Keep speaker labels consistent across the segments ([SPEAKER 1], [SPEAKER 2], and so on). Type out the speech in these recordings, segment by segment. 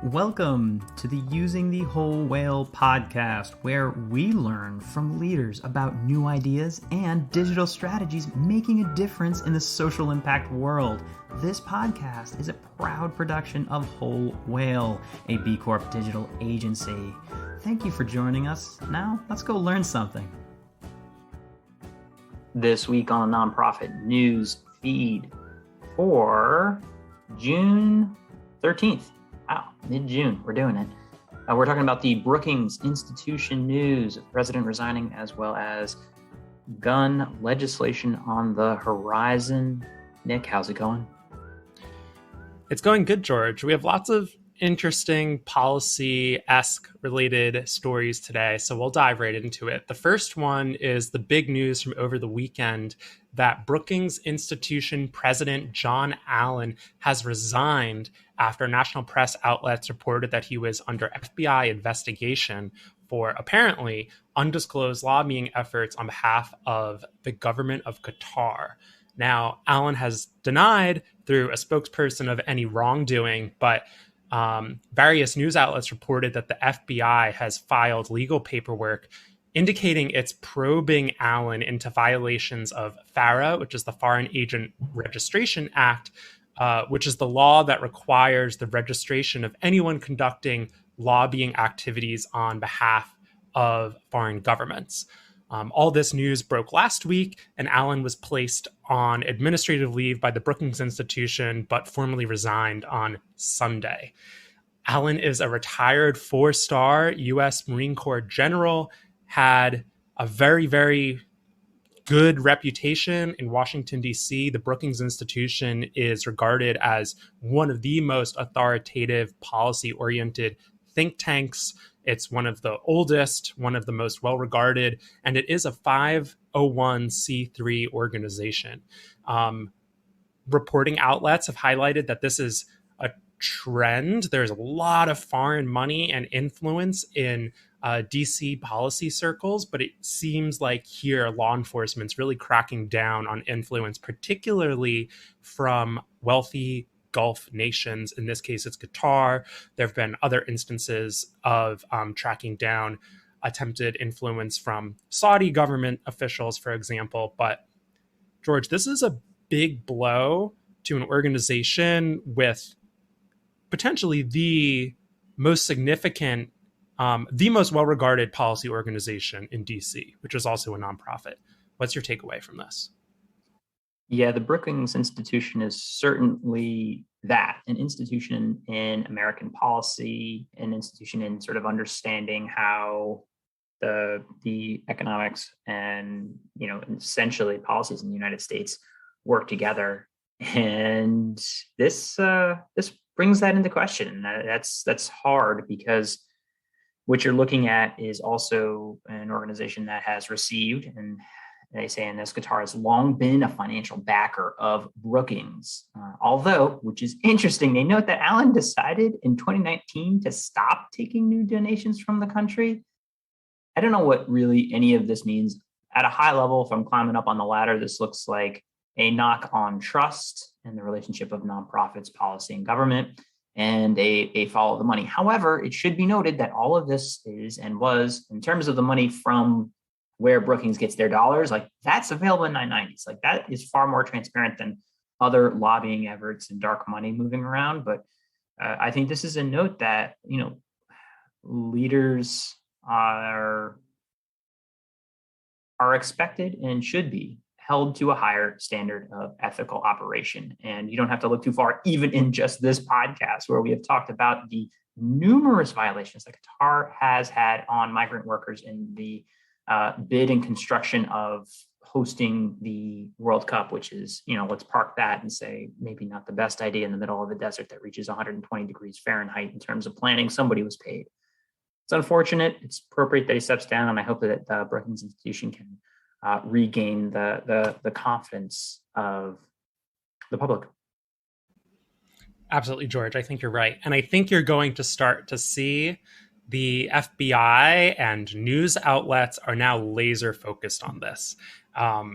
[SPEAKER 1] Welcome to the Using the Whole Whale podcast, where we learn from leaders about new ideas and digital strategies making a difference in the social impact world. This podcast is a proud production of Whole Whale, a B Corp digital agency. Thank you for joining us. Now, let's go learn something. This week on the nonprofit news feed for June 13th. Wow, mid-June, we're doing it. We're talking about the Brookings institution news, president resigning, as well as gun legislation on the horizon. Nick, how's it going?
[SPEAKER 2] It's going good, George. We have lots of interesting policy-esque related stories today, so we'll dive right into it. The first one is the big news from over the weekend that Brookings institution president John Allen has resigned after national press outlets reported that he was under FBI investigation for apparently undisclosed lobbying efforts on behalf of the government of Qatar. Now, Allen has denied through a spokesperson of any wrongdoing, but various news outlets reported that the FBI has filed legal paperwork indicating it's probing Allen into violations of FARA, which is the Foreign Agent Registration Act, which is the law that requires the registration of anyone conducting lobbying activities on behalf of foreign governments. All this news broke last week, and Allen was placed on administrative leave by the Brookings Institution, but formally resigned on Sunday. Allen is a retired four-star U.S. Marine Corps general, had a very, very good reputation in Washington, D.C. The Brookings Institution is regarded as one of the most authoritative, policy-oriented think tanks. It's one of the oldest, one of the most well-regarded, and it is a 501c3 organization. Reporting outlets have highlighted that this is a trend. There's a lot of foreign money and influence in DC policy circles, but it seems like here law enforcement's really cracking down on influence, particularly from wealthy Gulf nations. In this case, it's Qatar. There have been other instances of tracking down attempted influence from Saudi government officials, for example. But George, this is a big blow to an organization with potentially the most significant, the most well-regarded policy organization in DC, which is also a nonprofit. What's your takeaway from this?
[SPEAKER 1] Yeah, the Brookings Institution is certainly that, an institution in American policy, an institution in sort of understanding how the economics and, essentially policies in the United States work together. And this brings that into question. That's hard because what you're looking at is also an organization that has received, and they say in this, Qatar has long been a financial backer of Brookings. Although, which is interesting, they note that Allen decided in 2019 to stop taking new donations from the country. I don't know what really any of this means. At a high level, if I'm climbing up on the ladder, this looks like a knock on trust and the relationship of nonprofits, policy, and government, and a follow the money. However, it should be noted that all of this is and was, in terms of the money from where Brookings gets their dollars, like that's available in 990s. Like that is far more transparent than other lobbying efforts and dark money moving around. But I think this is a note that, leaders are expected and should be held to a higher standard of ethical operation. And you don't have to look too far, even in just this podcast, where we have talked about the numerous violations that Qatar has had on migrant workers in the bid and construction of hosting the World Cup, which is, let's park that and say maybe not the best idea in the middle of a desert that reaches 120 degrees Fahrenheit in terms of planning. Somebody was paid. It's unfortunate. It's appropriate that he steps down, and I hope that the Brookings Institution can regain the confidence of the public.
[SPEAKER 2] Absolutely, George. I think you're right. And I think you're going to start to see the FBI and news outlets are now laser focused on this.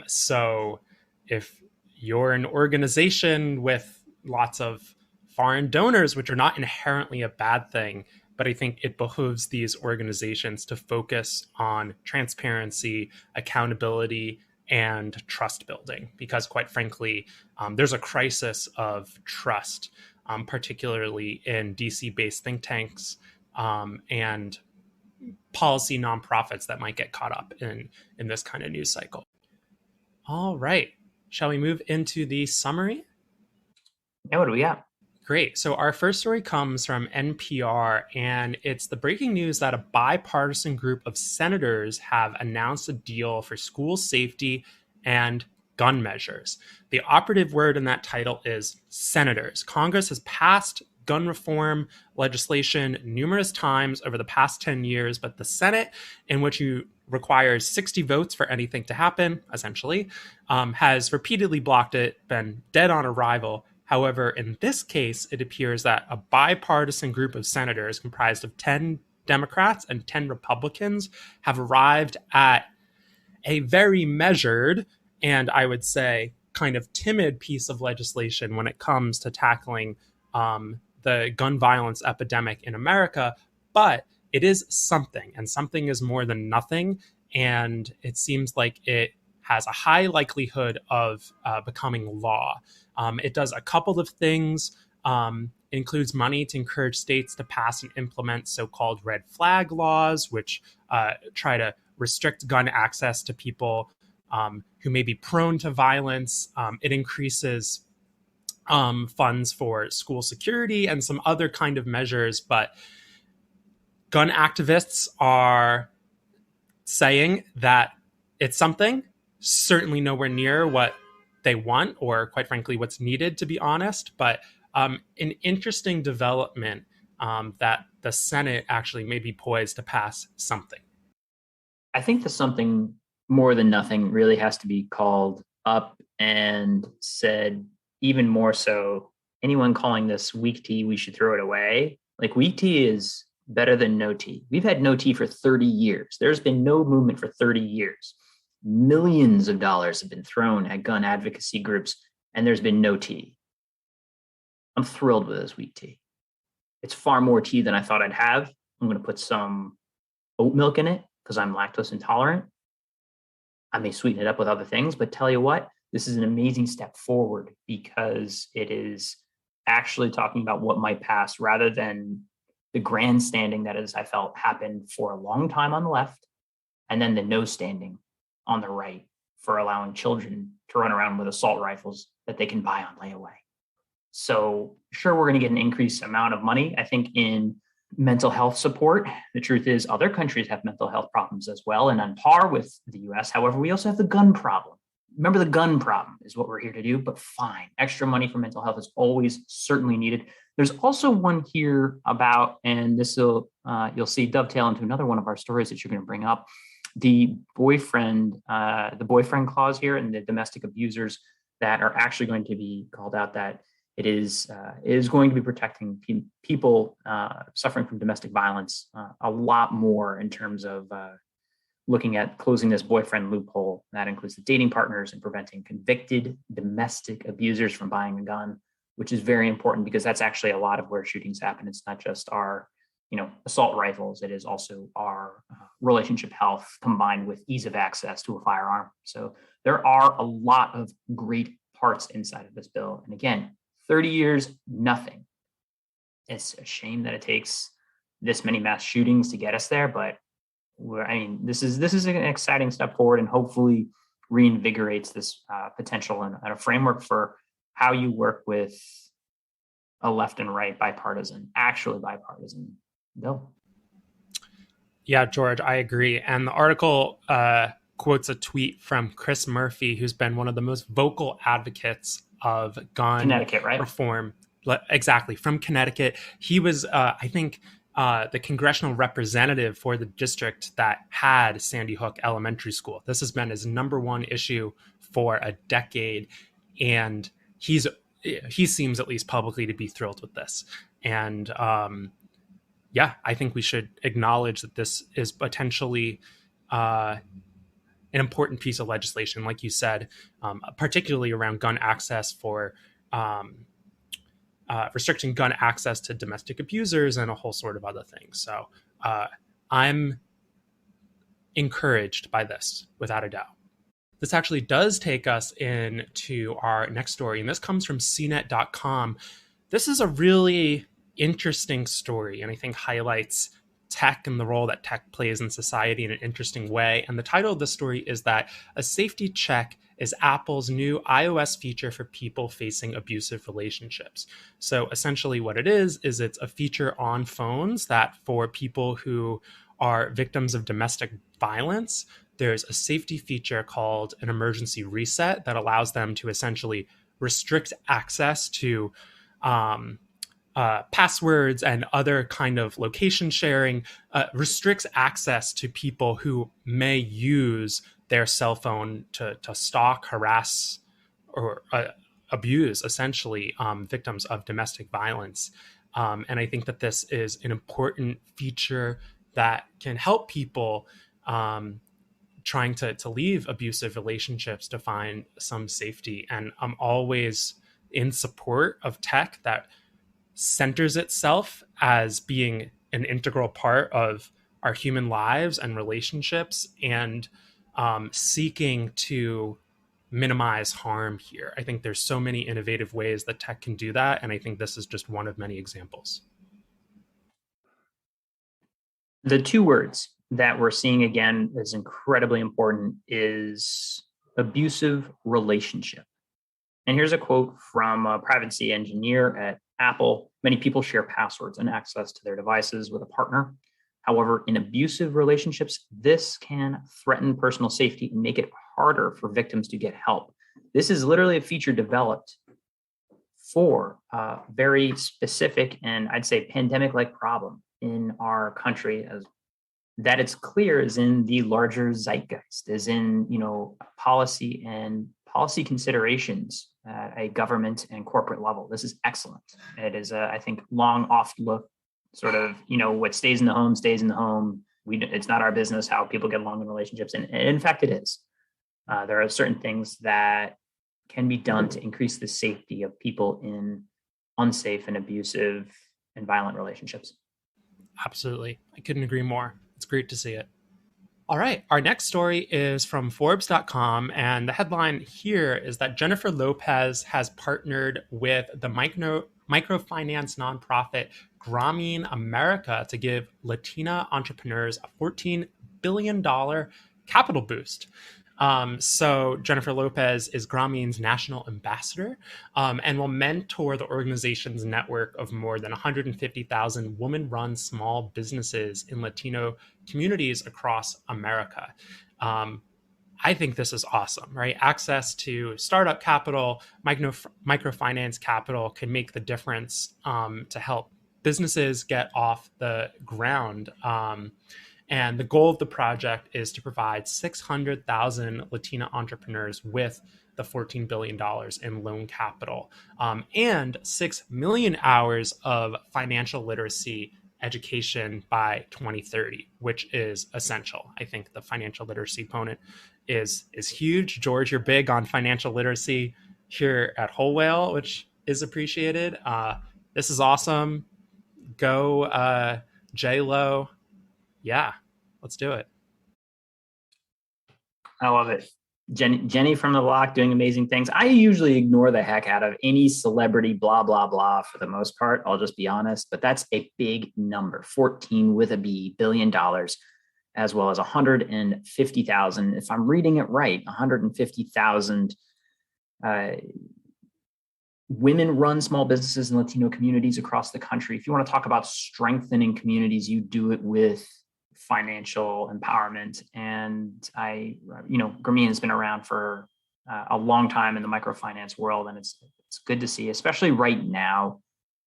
[SPEAKER 2] So if you're an organization with lots of foreign donors, which are not inherently a bad thing. But I think it behooves these organizations to focus on transparency, accountability, and trust building, because quite frankly, there's a crisis of trust, particularly in DC-based think tanks and policy nonprofits that might get caught up in this kind of news cycle. All right. Shall we move into the summary?
[SPEAKER 1] Yeah, what do we got?
[SPEAKER 2] Great. So our first story comes from NPR, and it's the breaking news that a bipartisan group of senators have announced a deal for school safety and gun measures. The operative word in that title is senators. Congress has passed gun reform legislation numerous times over the past 10 years, but the Senate, in which you requires 60 votes for anything to happen, essentially, has repeatedly blocked it, been dead on arrival. However, in this case, it appears that a bipartisan group of senators comprised of 10 Democrats and 10 Republicans have arrived at a very measured and, I would say, kind of timid piece of legislation when it comes to tackling the gun violence epidemic in America. But it is something, and something is more than nothing. And it seems like it has a high likelihood of becoming law. It does a couple of things. It includes money to encourage states to pass and implement so-called red flag laws, which try to restrict gun access to people who may be prone to violence. It increases funds for school security and some other kind of measures. But gun activists are saying that it's something, certainly nowhere near what they want, or quite frankly, what's needed, to be honest. But an interesting development that the Senate actually may be poised to pass something.
[SPEAKER 1] I think the something more than nothing really has to be called up and said even more so. Anyone calling this weak tea, we should throw it away. Like, weak tea is better than no tea. We've had no tea for 30 years. There's been no movement for 30 years. Millions of dollars have been thrown at gun advocacy groups, and there's been no tea. I'm thrilled with this weak tea. It's far more tea than I thought I'd have. I'm going to put some oat milk in it because I'm lactose intolerant. I may sweeten it up with other things, but tell you what, this is an amazing step forward because it is actually talking about what might pass rather than the grandstanding that is, I felt, happened for a long time on the left, and then the no standing on the right for allowing children to run around with assault rifles that they can buy on layaway. So sure, we're going to get an increased amount of money, I think, in mental health support. The truth is other countries have mental health problems as well, and on par with the US. However, we also have the gun problem. Remember, the gun problem is what we're here to do, but fine. Extra money for mental health is always certainly needed. There's also one here about, and this will, you'll see dovetail into another one of our stories that you're going to bring up, the boyfriend clause here and the domestic abusers that are actually going to be called out, that it is going to be protecting people suffering from domestic violence a lot more in terms of looking at closing this boyfriend loophole. That includes the dating partners and preventing convicted domestic abusers from buying a gun, which is very important because that's actually a lot of where shootings happen. It's not just our assault rifles. It is also our relationship health combined with ease of access to a firearm. So there are a lot of great parts inside of this bill. And again, 30 years, nothing. It's a shame that it takes this many mass shootings to get us there, but this is an exciting step forward and hopefully reinvigorates this potential and a framework for how you work with a left and right actually bipartisan bill.
[SPEAKER 2] Yeah, George, I agree. And the article quotes a tweet from Chris Murphy, who's been one of the most vocal advocates of gun reform. Exactly, from Connecticut. He was, I think, the congressional representative for the district that had Sandy Hook Elementary School. This has been his number one issue for a decade. And he seems, at least publicly, to be thrilled with this. And yeah, I think we should acknowledge that this is potentially an important piece of legislation, like you said, particularly around gun access for restricting gun access to domestic abusers, and a whole sort of other things. So I'm encouraged by this, without a doubt. This actually does take us into our next story, and this comes from cnet.com. This is a really interesting story, and I think highlights tech and the role that tech plays in society in an interesting way. And the title of the story is that a safety check is Apple's new iOS feature for people facing abusive relationships. So essentially what it is it's a feature on phones that for people who are victims of domestic violence, there's a safety feature called an emergency reset that allows them to essentially restrict access to passwords and other kind of location sharing, restricts access to people who may use their cell phone to stalk, harass, or abuse, essentially, victims of domestic violence. And I think that this is an important feature that can help people trying to leave abusive relationships to find some safety. And I'm always in support of tech that centers itself as being an integral part of our human lives and relationships, and seeking to minimize harm here. I think there's so many innovative ways that tech can do that, and I think this is just one of many examples.
[SPEAKER 1] The two words that we're seeing again is incredibly important is abusive relationship. And here's a quote from a privacy engineer at Apple. Many people share passwords and access to their devices with a partner. However, in abusive relationships, this can threaten personal safety and make it harder for victims to get help. This is literally a feature developed for a very specific and I'd say pandemic-like problem in our country, as that it's clear is in the larger zeitgeist, is in policy and policy considerations at a government and corporate level. This is excellent. It is, I think, long oft look sort of, what stays in the home stays in the home. It's not our business how people get along in relationships. And in fact, it is. There are certain things that can be done to increase the safety of people in unsafe and abusive and violent relationships.
[SPEAKER 2] Absolutely. I couldn't agree more. It's great to see it. All right. Our next story is from Forbes.com. And the headline here is that Jennifer Lopez has partnered with the microfinance nonprofit Grameen America to give Latina entrepreneurs a $14 billion capital boost. So Jennifer Lopez is Grameen's national ambassador and will mentor the organization's network of more than 150,000 women-run small businesses in Latino communities across America. I think this is awesome, right? Access to startup capital, microfinance capital can make the difference to help businesses get off the ground. And the goal of the project is to provide 600,000 Latina entrepreneurs with the $14 billion in loan capital and 6 million hours of financial literacy education by 2030, which is essential. I think the financial literacy component is huge. George, you're big on financial literacy here at Whole Whale, which is appreciated. This is awesome. Go J-Lo. Yeah, let's do it.
[SPEAKER 1] I love it. Jenny from the block doing amazing things. I usually ignore the heck out of any celebrity, blah, blah, blah, for the most part. I'll just be honest, but that's a big number, 14 with a B, $billion, as well as 150,000. If I'm reading it right, 150,000 women-run small businesses in Latino communities across the country. If you want to talk about strengthening communities, you do it with financial empowerment. And Grameen has been around for a long time in the microfinance world, and it's good to see, especially right now.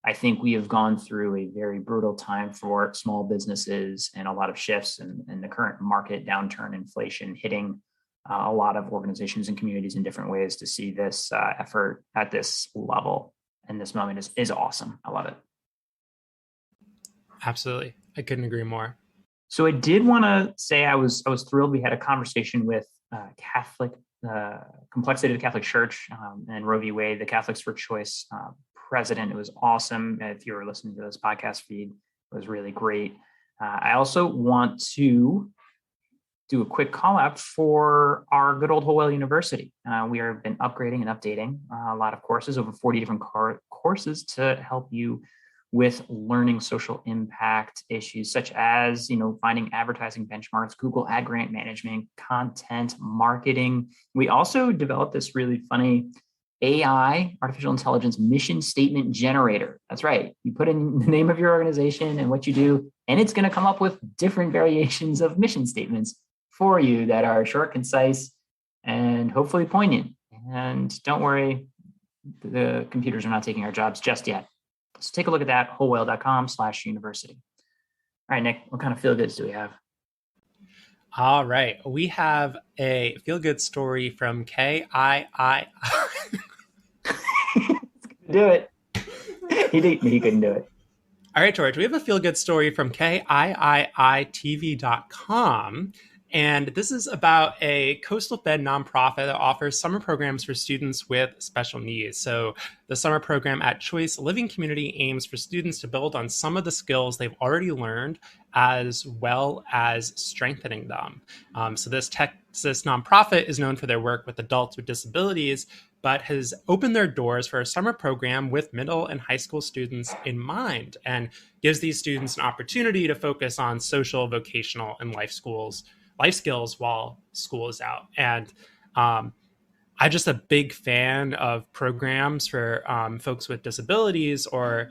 [SPEAKER 1] I think we have gone through a very brutal time for small businesses and a lot of shifts and the current market downturn, inflation hitting a lot of organizations and communities in different ways. To see this effort at this level and this moment is awesome. I love it.
[SPEAKER 2] Absolutely. I couldn't agree more.
[SPEAKER 1] So I did want to say I was thrilled. We had a conversation with Complexity of the Catholic Church and Roe v. Wade, the Catholics for Choice president. It was awesome. If you were listening to this podcast feed, it was really great. I also want to do a quick call out for our good old Whole Whale University. We have been upgrading and updating a lot of courses, over 40 different courses to help you with learning social impact issues such as, finding advertising benchmarks, Google ad grant management, content marketing. We also developed this really funny AI, artificial intelligence mission statement generator. That's right. You put in the name of your organization and what you do, and it's going to come up with different variations of mission statements for you that are short, concise, and hopefully poignant. And don't worry, the computers are not taking our jobs just yet. So take a look at that, wholewhale.com/university. All right, Nick, what kind of feel-goods do we have?
[SPEAKER 2] All right. We have a feel-good story from KII.
[SPEAKER 1] Do it. He couldn't do it.
[SPEAKER 2] All right, George, we have a feel-good story from KIIITV.com. And this is about a coastal Bend nonprofit that offers summer programs for students with special needs. So the summer program at Choice Living Community aims for students to build on some of the skills they've already learned, as well as strengthening them. So this Texas nonprofit is known for their work with adults with disabilities, but has opened their doors for a summer program with middle and high school students in mind, and gives these students an opportunity to focus on social, vocational, and life skills while school is out. And I'm just a big fan of programs for folks with disabilities or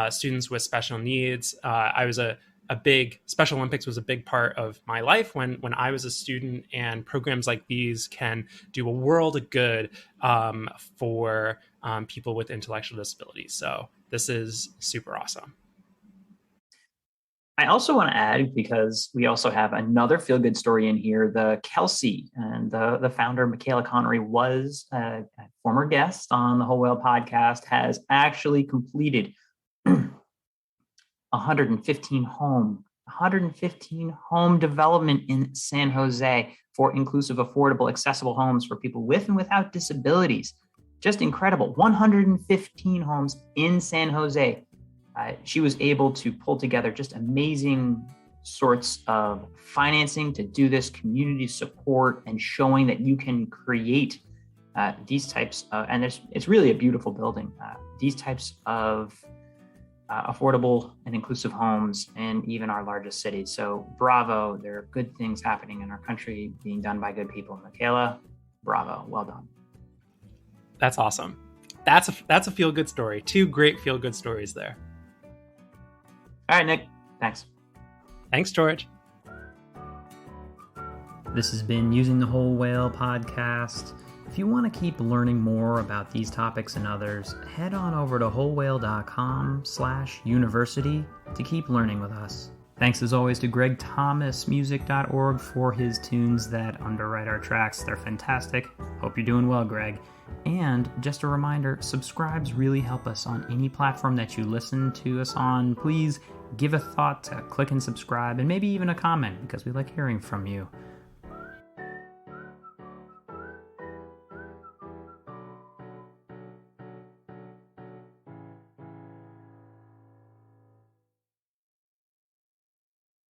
[SPEAKER 2] students with special needs. I was a big Special Olympics was a big part of my life when I was a student, and programs like these can do a world of good for people with intellectual disabilities. So this is super awesome.
[SPEAKER 1] I also want to add, because we also have another feel-good story in here, the Kelsey, and the founder, Michaela Connery, was a former guest on the Whole Whale podcast, has actually completed 115 home development in San Jose for inclusive, affordable, accessible homes for people with and without disabilities. Just incredible. 115 homes in San Jose. She was able to pull together just amazing sorts of financing to do this, community support, and showing that you can create these types of, and it's really a beautiful building, these types of affordable and inclusive homes in even our largest cities. So bravo, there are good things happening in our country being done by good people. Michaela, bravo, well done.
[SPEAKER 2] That's awesome. That's a feel-good story. Two great feel-good stories there.
[SPEAKER 1] All right, Nick. Thanks.
[SPEAKER 2] Thanks, George.
[SPEAKER 1] This has been Using the Whole Whale podcast. If you want to keep learning more about these topics and others, head on over to wholewhale.com/university to keep learning with us. Thanks as always to GregThomasMusic.org for his tunes that underwrite our tracks. They're fantastic. Hope you're doing well, Greg. And just a reminder, subscribes really help us on any platform that you listen to us on. Please give a thought to click and subscribe, and maybe even a comment, because we like hearing from you.